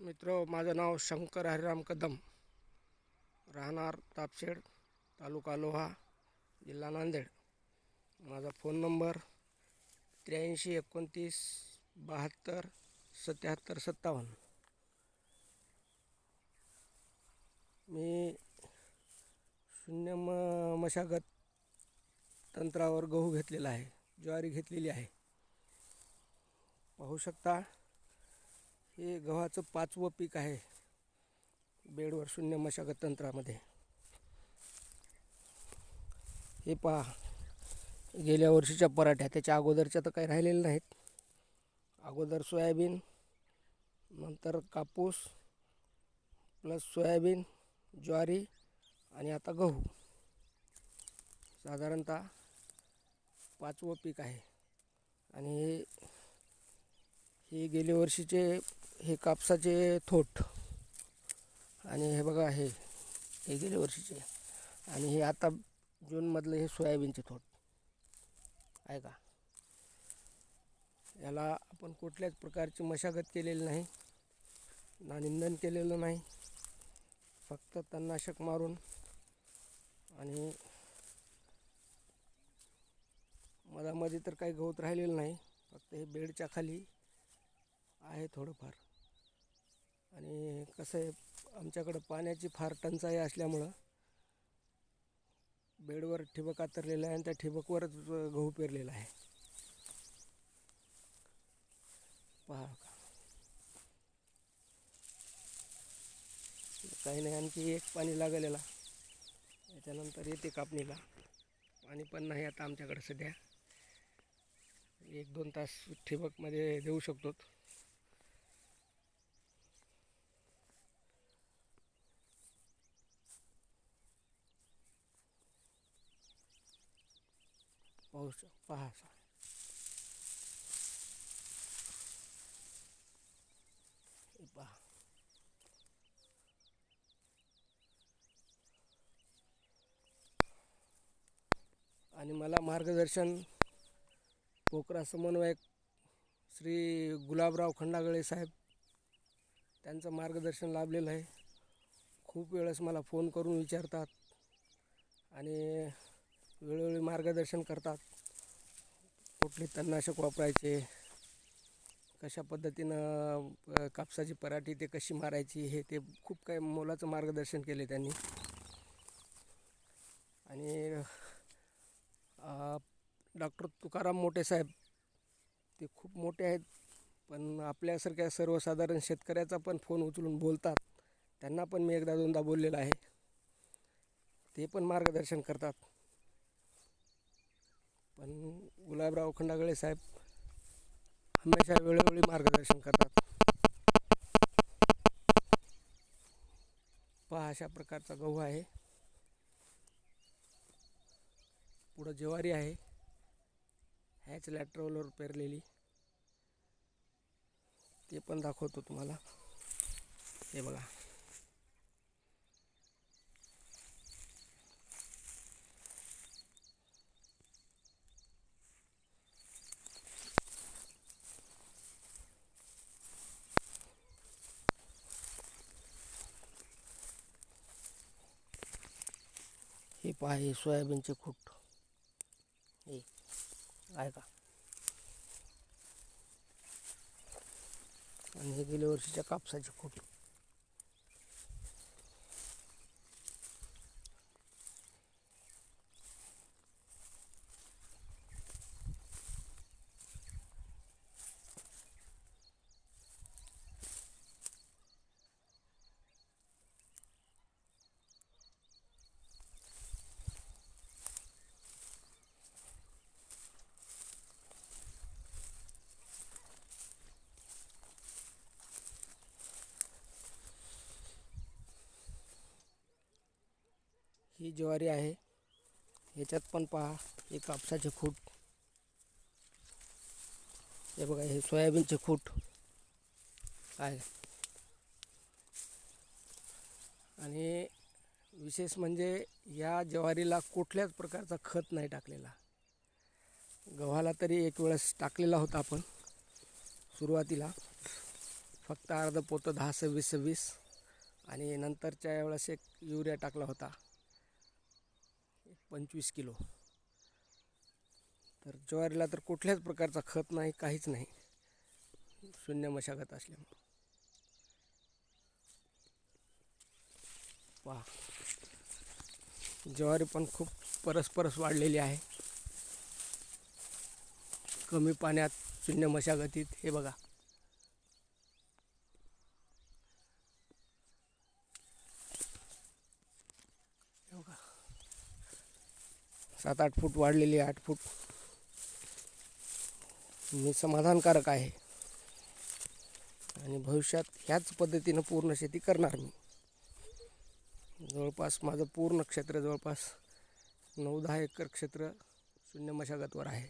मित्र, माझं नाव शंकर हरिराम कदम, राहणार तापशेड, तालुका लोहा, जिल्हा नांदेड. माझा फोन नंबर 83 29 72 77 57. मी शून्य मशागत तंत्रावर गहू घेतलेला आहे, ज्वारी घेतलेली आहे. पाहू शकता, हे गव्हाचं 5वं पीक आहे बेडवर शून्य मशागत तंत्रामध्ये. हे पहा, गेल्या वर्षीच्या पराठ्या, त्याच्या अगोदरच्या तर काही राहिलेल्या नाहीत. अगोदर सोयाबीन, नंतर कापूस, प्लस सोयाबीन, ज्वारी आणि आता गहू. साधारणतः 5वं पीक आहे. आणि हे गेल्या वर्षीचे हे कापसाचे थोट, आणि हे बघा, हे गेल्या वर्षीचे, आणि हे आता जूनमधलं हे सोयाबीनचे थोट आहे का. याला आपण कुठल्याच प्रकारची मशागत केलेली नाही, ना निंदन केलेलं नाही, फक्त तणनाशक मारून आणि मधामध्ये तर काही गवत राहिलेलं नाही. फक्त हे बेडच्या खाली आहे थोडंफार. आणि कसं आहे, आमच्याकडं पाण्याची फार टंचाई असल्यामुळं बेडवर ठिबक आतरलेलं आहे आणि त्या ठिबकवरच गहू पेरलेला आहे. पहा का, काही नाही, आणखी एक पाणी लागलेला, त्याच्यानंतर येते कापणीला. पाणी पण नाही आता आमच्याकडे सध्या. 1-2 तास ठिबकमध्ये देऊ शकतो. पाऊस पहा, पहा. आणि मला मार्गदर्शन पोकरा समन्वयक श्री गुलाबराव खंडागळे साहेब, त्यांचं मार्गदर्शन लाभलेलं आहे. खूप वेळेस मला फोन करून विचारतात आणि वेळोवेळी मार्गदर्शन करतात. कुठले तणनाशक वापरायचे, कशा पद्धतीनं कापसाची पराठी ते कशी मारायची, हे ते खूप काही मोलाचं मार्गदर्शन केले त्यांनी. आणि डॉक्टर तुकाराम मोठे साहेब, ते खूप मोठे आहेत, पण आपल्यासारख्या सर्वसाधारण शेतकऱ्याचा पण फोन उचलून बोलतात. त्यांना पण मी 1-2दा बोललेलं आहे. ते पण मार्गदर्शन करतात. पण गुलाबराव खंडागळे साहेब हमेशा वेळोवेळी मार्गदर्शन करतात. पहा, अशा प्रकारचा गहू आहे. पुढं ज्वारी आहे, ह्याच लॅटरलवर पेरलेली, ते पण दाखवतो तुम्हाला. हे बघा, हे पहा, हे सोयाबीनचे खूट हे आहे का. आणि हे गेल्या वर्षीच्या कापसाचे खूट. ही ज्वारी आहे, ह्याच्यात पण पहा, हे कापसाचे खूट. हे बघा, हे सोयाबीनचे खूट आहे. आणि विशेष म्हणजे या ज्वारीला कुठल्याच प्रकारचा खत नाही टाकलेला. गव्हाला तरी एक वेळेस टाकलेला होता आपण सुरुवातीला, फक्त अर्ध पोतं 10-26-26 आणि नंतरच्या वेळेस एक युरिया टाकला होता 25 किलो. तर ज्वारीला तर कुठल्याच प्रकारचा खत नाही, काहीच नाही, शून्य मशागत असल्यामुळे. पहा, ज्वारी पण खूप परस्परस वाढलेली आहे, कमी पाण्यात, शून्य मशागतीत. हे बघा, हे बघा, 7-8 फूट वाढलेली, 8 फूट. मी समाधानकारक आहे आणि भविष्यात ह्याच पद्धतीनं पूर्ण शेती करणार मी. जवळपास माझं पूर्ण क्षेत्र जवळपास 9-10 एकर क्षेत्र शून्य मशागतवर आहे.